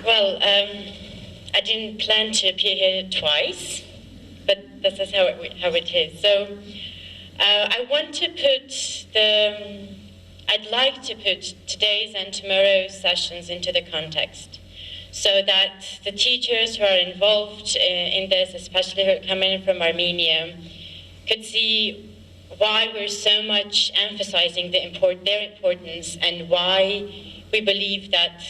Well, I didn't plan to appear here twice, but this is how it is. So I'd like to put today's and tomorrow's sessions into the context, so that the teachers who are involved in this, especially who are coming from Armenia, could see why we're so much emphasizing their importance and why we believe that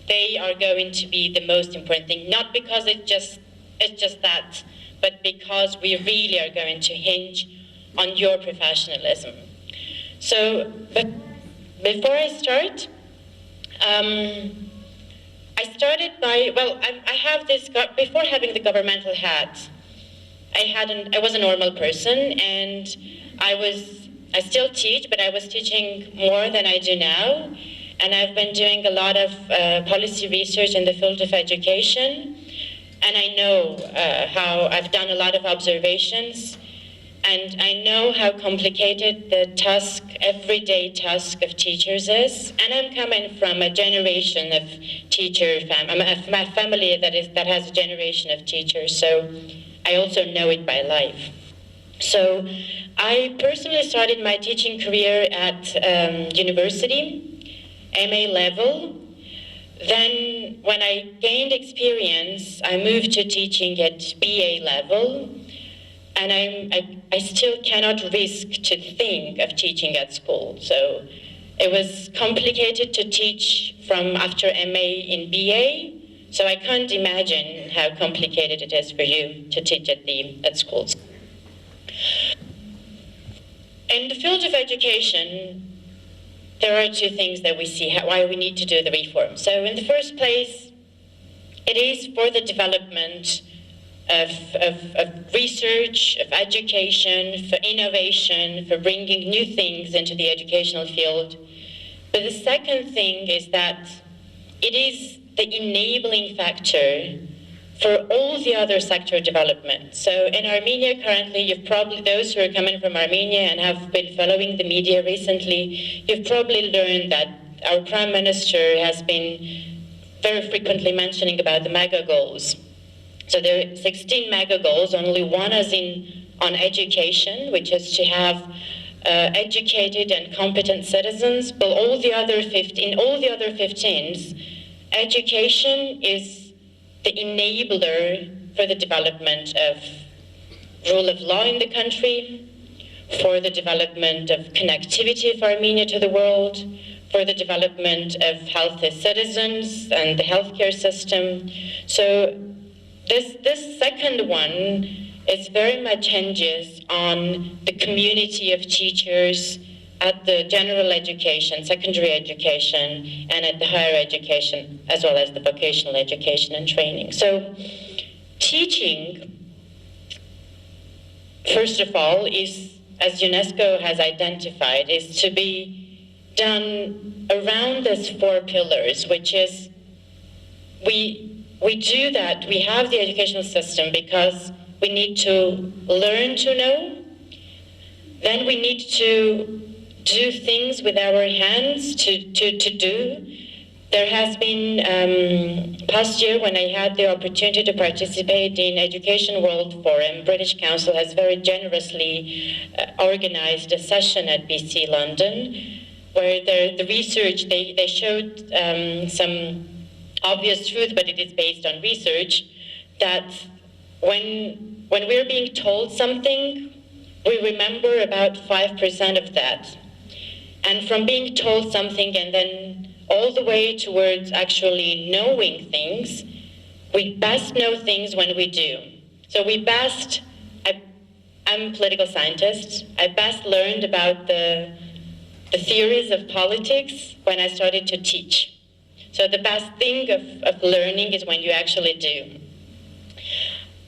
they are going to be the most important thing, not because it's just that, but because we really are going to hinge on your professionalism. So, but before I start, I started by, well, I have this, before having the governmental hat, I was a normal person, and I still teach, but I was teaching more than I do now. And I've been doing a lot of policy research in the field of education. And I know how I've done a lot of observations. And I know how complicated the task, everyday task of teachers is. And I'm coming from a generation of my family that has a generation of teachers. So I also know it by life. So I personally started my teaching career at university, MA level. Then when I gained experience, I moved to teaching at BA level. And I still cannot risk to think of teaching at school. So it was complicated to teach from after MA in BA. So I can't imagine how complicated it is for you to teach at schools. In the field of education, there are two things that we see why we need to do the reform. So in the first place, it is for the development of research, of education, for innovation, for bringing new things into the educational field. But the second thing is that it is the enabling factor for all the other sector development. So in Armenia currently, you've probably, those who are coming from Armenia and have been following the media recently, you've probably learned that our Prime Minister has been very frequently mentioning about the mega goals. So there are 16 mega goals, only one is on education, which is to have educated and competent citizens, but in all the other 15s, education is the enabler for the development of rule of law in the country, for the development of connectivity of Armenia to the world, for the development of healthy citizens and the healthcare system. So this second one is very much hinges on the community of teachers at the general education, secondary education, and at the higher education, as well as the vocational education and training. So teaching, first of all, is, as UNESCO has identified, is to be done around these four pillars, which is we do that, we have the educational system because we need to learn to know, then we need to do things with our hands to do. There has been, past year when I had the opportunity to participate in Education World Forum, British Council has very generously organized a session at BC London where the research, they showed some obvious truth, but it is based on research, that when we're being told something, we remember about 5% of that. And from being told something and then all the way towards actually knowing things, we best know things when we do. So I'm a political scientist. I best learned about the theories of politics when I started to teach. So the best thing of learning is when you actually do.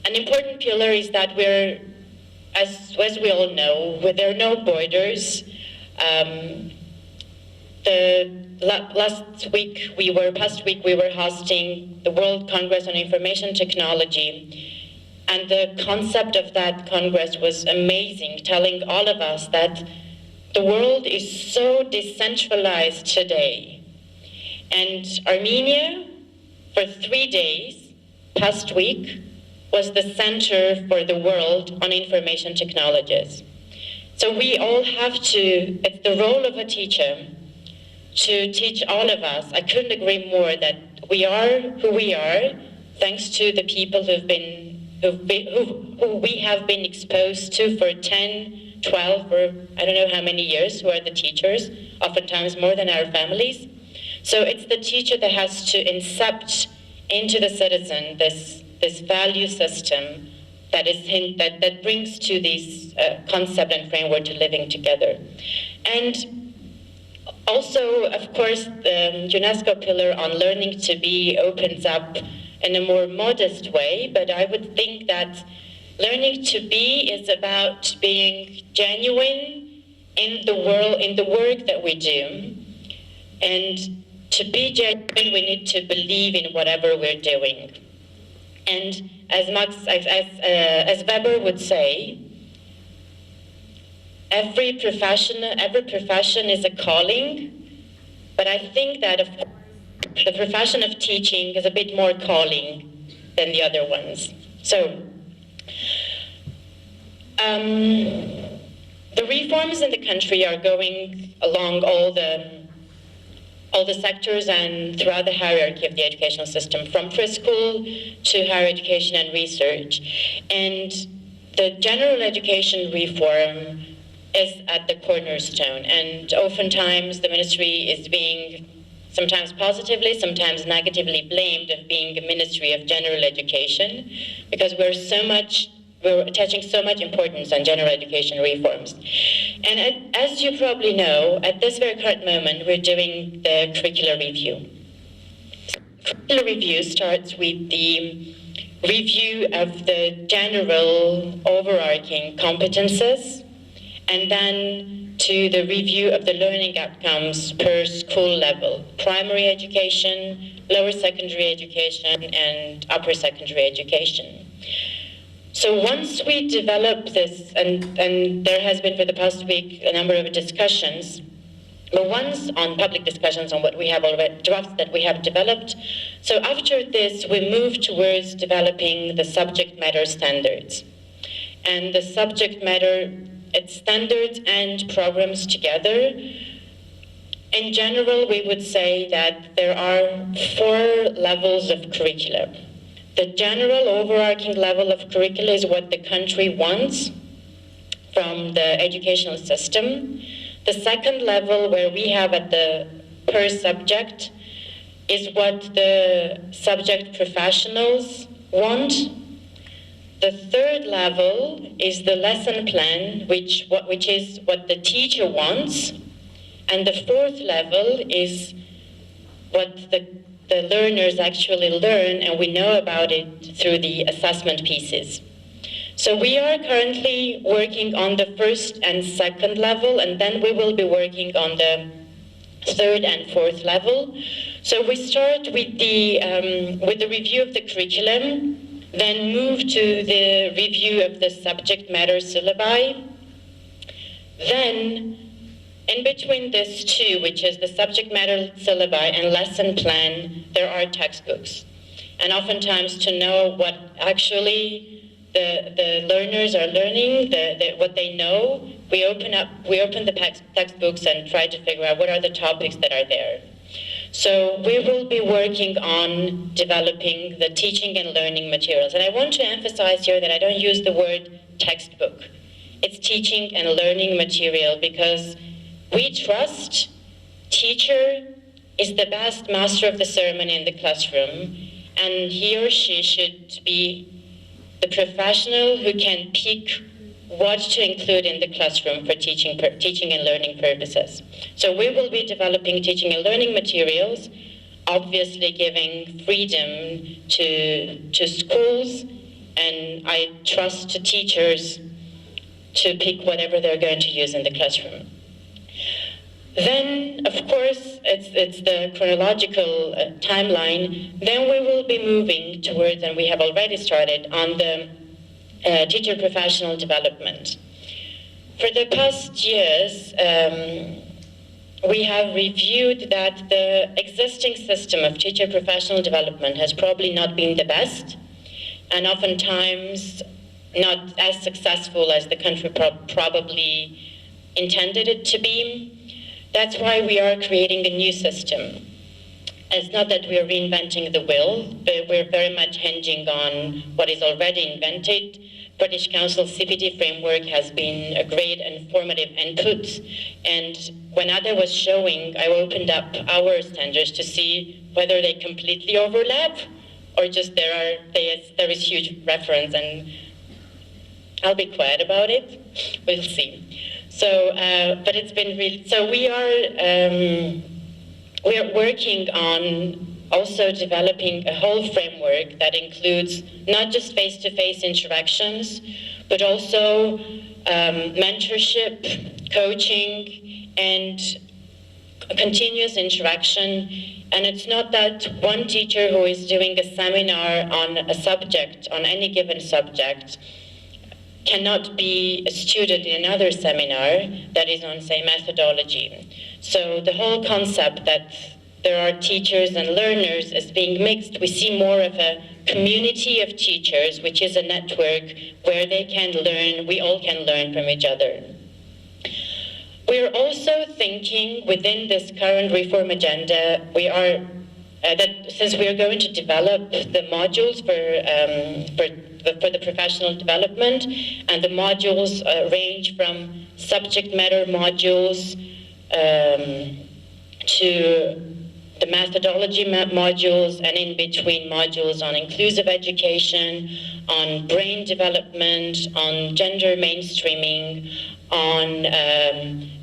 An important pillar is that we're, as we all know, there are no borders. Past week we were hosting the World Congress on Information Technology, and the concept of that Congress was amazing, telling all of us that the world is so decentralized today. And Armenia, for 3 days, past week, was the Center for the World on Information Technologies. So we all have to, it's the role of a teacher to teach all of us. I couldn't agree more that we are who we are thanks to the people who we have been exposed to for 10, 12, or I don't know how many years, who are the teachers, oftentimes more than our families. So it's the teacher that has to incept into the citizen this value system that brings to this concept and framework to living together. And also, of course, the UNESCO pillar on learning to be opens up in a more modest way, but I would think that learning to be is about being genuine in the world, in the work that we do. And to be genuine, we need to believe in whatever we're doing. And as Weber would say, every profession is a calling, but I think that the profession of teaching is a bit more calling than the other ones. So, the reforms in the country are going along all the sectors and throughout the hierarchy of the educational system, from preschool to higher education and research. And the general education reform is at the cornerstone, and oftentimes the ministry is being sometimes positively, sometimes negatively blamed of being a ministry of general education, because we're attaching so much importance on general education reforms. And as you probably know, at this very current moment, we're doing the curricular review. Curricular review starts with the review of the general overarching competences, and then to the review of the learning outcomes per school level: primary education, lower secondary education, and upper secondary education. So once we develop this, and there has been for the past week a number of discussions, but once on public discussions on what we have already, drafts that we have developed. So after this, we move towards developing the subject matter standards. And the subject matter, it's standards and programs together. In general, we would say that there are 4 levels of curriculum. The general overarching level of curricula is what the country wants from the educational system. The second level, where we have at the per subject, is what the subject professionals want. The third level is the lesson plan, which is what the teacher wants. And the fourth level is what the learners actually learn, and we know about it through the assessment pieces. So we are currently working on the first and second level, and then we will be working on the third and fourth level. So we start with the review of the curriculum, then move to the review of the subject matter syllabi. Then, in between these two, which is the subject matter syllabi and lesson plan, there are textbooks. And oftentimes, to know what actually the learners are learning, what they know, we open the textbooks and try to figure out what are the topics that are there. So we will be working on developing the teaching and learning materials. And I want to emphasize here that I don't use the word textbook. It's teaching and learning material, because we trust teacher is the best master of the ceremony in the classroom, and he or she should be the professional who can pick what to include in the classroom for teaching and learning purposes. So we will be developing teaching and learning materials, obviously giving freedom to schools, and I trust to teachers to pick whatever they're going to use in the classroom. Then, of course, it's the chronological timeline. Then we will be moving towards, and we have already started, on the teacher professional development. For the past years, we have reviewed that the existing system of teacher professional development has probably not been the best, and oftentimes not as successful as the country probably intended it to be. That's why we are creating a new system. It's not that we're reinventing the wheel, but we're very much hinging on what is already invented. British Council CPD framework has been a great and formative input. And when Ada was showing, I opened up our standards to see whether they completely overlap or just there is huge reference, and I'll be quiet about it. We'll see. So, but it's been really, so we are working on also developing a whole framework that includes not just face-to-face interactions, but also mentorship, coaching, and continuous interaction. And it's not that one teacher who is doing a seminar on a subject, on any given subject, cannot be a student in another seminar that is on, say, methodology. So the whole concept that there are teachers and learners as being mixed, we see more of a community of teachers, which is a network where they can learn, we all can learn from each other. We're also thinking within this current reform agenda, we are, that since we are going to develop the modules for the professional development, and the modules range from subject matter modules to the methodology modules, and in between modules on inclusive education, on brain development, on gender mainstreaming, on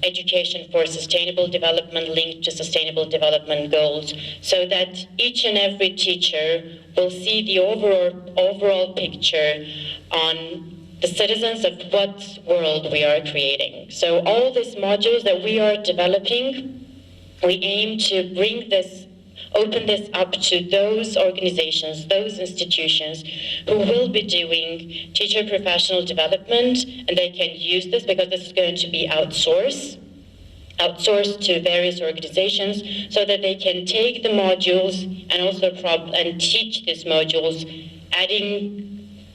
education for sustainable development linked to sustainable development goals, so that each and every teacher will see the overall picture on the citizens of what world we are creating. So all these modules that we are developing, we aim to bring this, open this up to those organizations, those institutions who will be doing teacher professional development, and they can use this because this is going to be outsourced to various organizations, so that they can take the modules and also and teach these modules, adding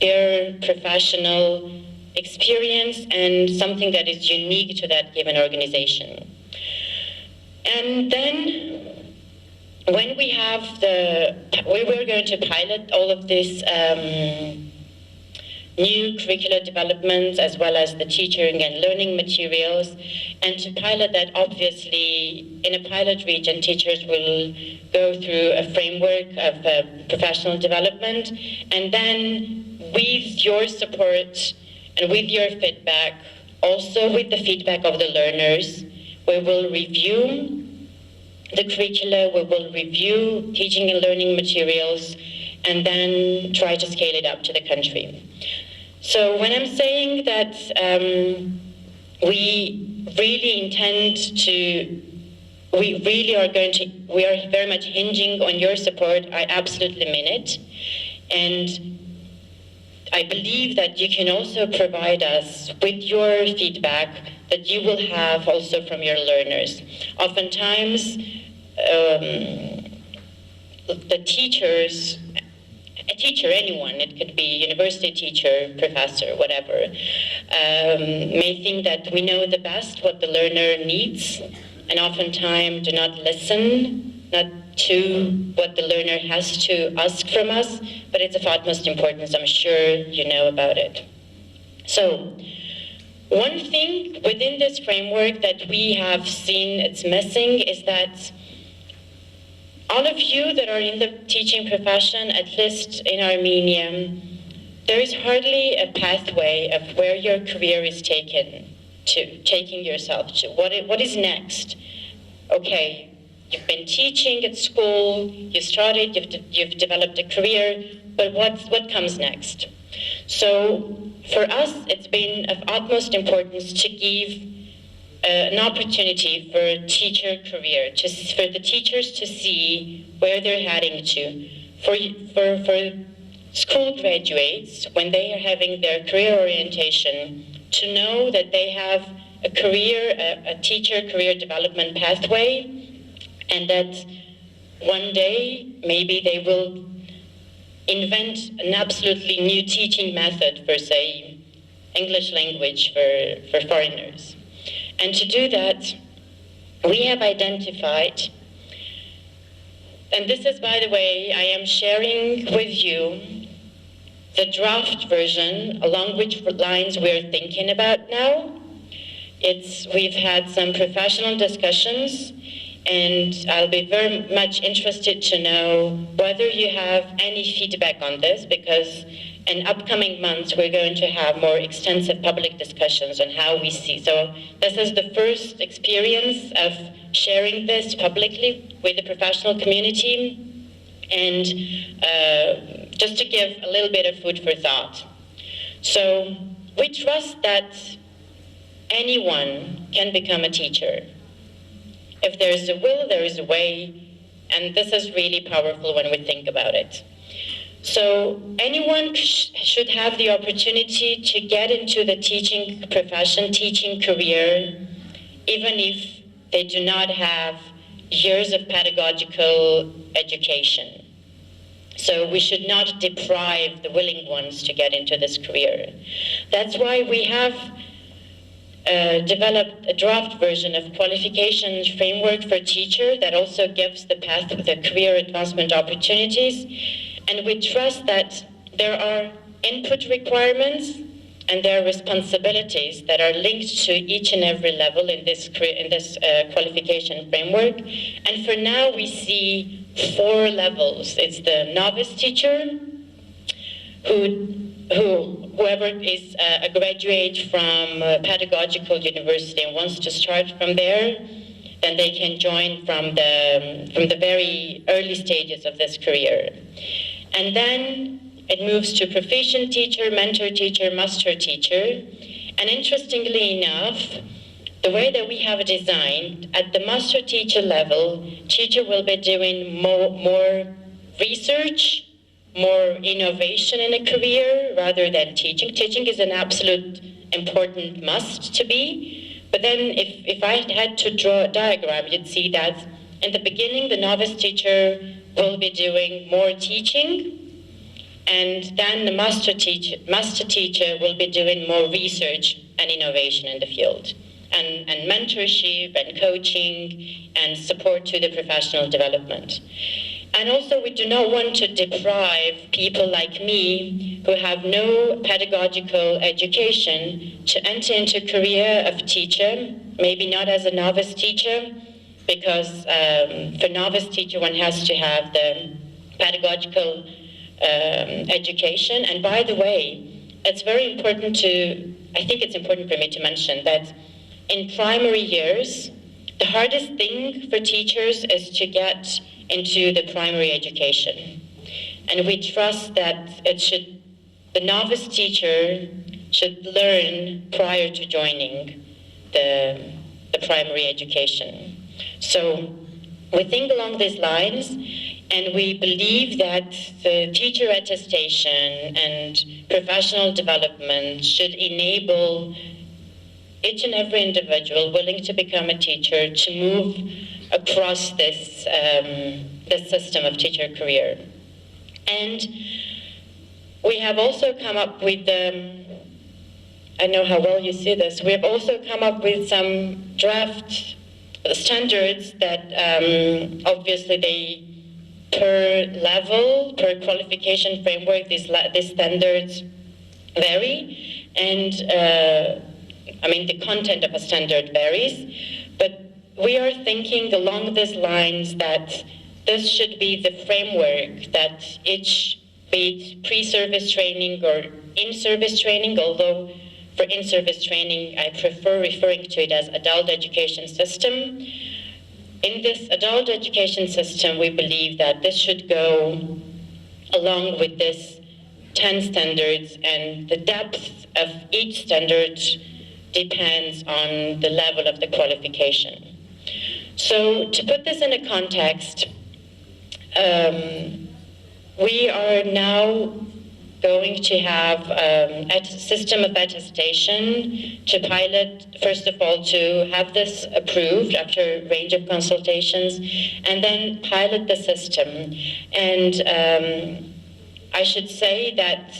their professional experience and something that is unique to that given organization. And then when we have we were going to pilot all of this new curricular developments as well as the teaching and learning materials. And to pilot that, obviously, in a pilot region, teachers will go through a framework of professional development. And then with your support and with your feedback, also with the feedback of the learners, we will review the curricula, we will review teaching and learning materials, and then try to scale it up to the country. So when I'm saying that we really intend to, we are very much hinging on your support, I absolutely mean it. And I believe that you can also provide us with your feedback that you will have also from your learners. Oftentimes, the teachers, a teacher, anyone, it could be university teacher, professor, whatever, may think that we know the best what the learner needs, and oftentimes do not listen, not to what the learner has to ask from us, but it's of utmost importance. I'm sure you know about it. So, one thing within this framework that we have seen it's missing is that all of you that are in the teaching profession, at least in Armenia, there is hardly a pathway of where your career is taking yourself to. What is next? Okay, you've been teaching at school, you started, you've developed a career, but what comes next? So for us, it's been of utmost importance to give an opportunity for a teacher career, for the teachers to see where they're heading to. For school graduates, when they are having their career orientation, to know that they have a teacher career development pathway, and that one day maybe they will invent an absolutely new teaching method for, say, English language for foreigners. And to do that, we have identified, and this is, by the way, I am sharing with you the draft version along which lines we're thinking about now. We've had some professional discussions, and I'll be very much interested to know whether you have any feedback on this, because in upcoming months we're going to have more extensive public discussions on how we see. So this is the first experience of sharing this publicly with the professional community, and just to give a little bit of food for thought. So we trust that anyone can become a teacher. If there is a will, there is a way, and this is really powerful when we think about it. So anyone should have the opportunity to get into the teaching profession, teaching career, even if they do not have years of pedagogical education. So we should not deprive the willing ones to get into this career. That's why we have developed a draft version of qualifications framework for teacher that also gives the path to the career advancement opportunities. And we trust that there are input requirements and there are responsibilities that are linked to each and every level in this qualification framework. And for now, we see 4 levels. It's the novice teacher, whoever is a graduate from a pedagogical university and wants to start from there, then they can join from the very early stages of this career. And then it moves to proficient teacher, mentor teacher, master teacher. And interestingly enough, the way that we have it designed, at the master teacher level, teacher will be doing more research, more innovation in a career rather than teaching. Teaching is an absolute important must to be. But then if I had to draw a diagram, you'd see that in the beginning, the novice teacher will be doing more teaching, and then the master teacher will be doing more research and innovation in the field, and mentorship and coaching and support to the professional development. And also, we do not want to deprive people like me who have no pedagogical education to enter into a career of teacher, maybe not as a novice teacher, because for novice teacher, one has to have the pedagogical education. And by the way, it's very important I think it's important for me to mention that in primary years, the hardest thing for teachers is to get into the primary education. And we trust that the novice teacher should learn prior to joining the primary education. So we think along these lines, and we believe that the teacher attestation and professional development should enable each and every individual willing to become a teacher to move across this system of teacher career. And we have also come up with, I know how well you see this, we have also come up with some draft standards that obviously per level, per qualification framework, these standards vary, and the content of a standard varies, but we are thinking along these lines that this should be the framework that each, be it pre-service training or in-service training, although for in-service training I prefer referring to it as adult education system. In this adult education system, we believe that this should go along with this 10 standards, and the depth of each standard depends on the level of the qualification. So to put this in a context, we are now going to have a system of attestation to pilot, first of all, to have this approved after a range of consultations, and then pilot the system. And I should say that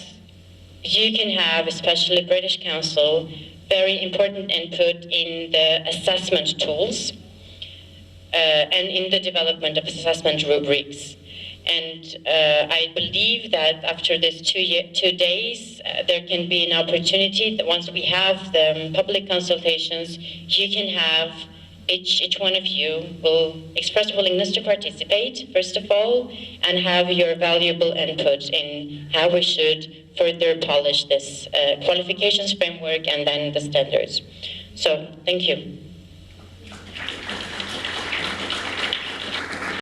you can have, especially British Council, very important input in the assessment tools and in the development of assessment rubrics. And I believe that after this 2 days, there can be an opportunity that once we have the public consultations, you can have, each one of you will express willingness to participate, first of all, and have your valuable input in how we should further polish this qualifications framework and then the standards. So, thank you.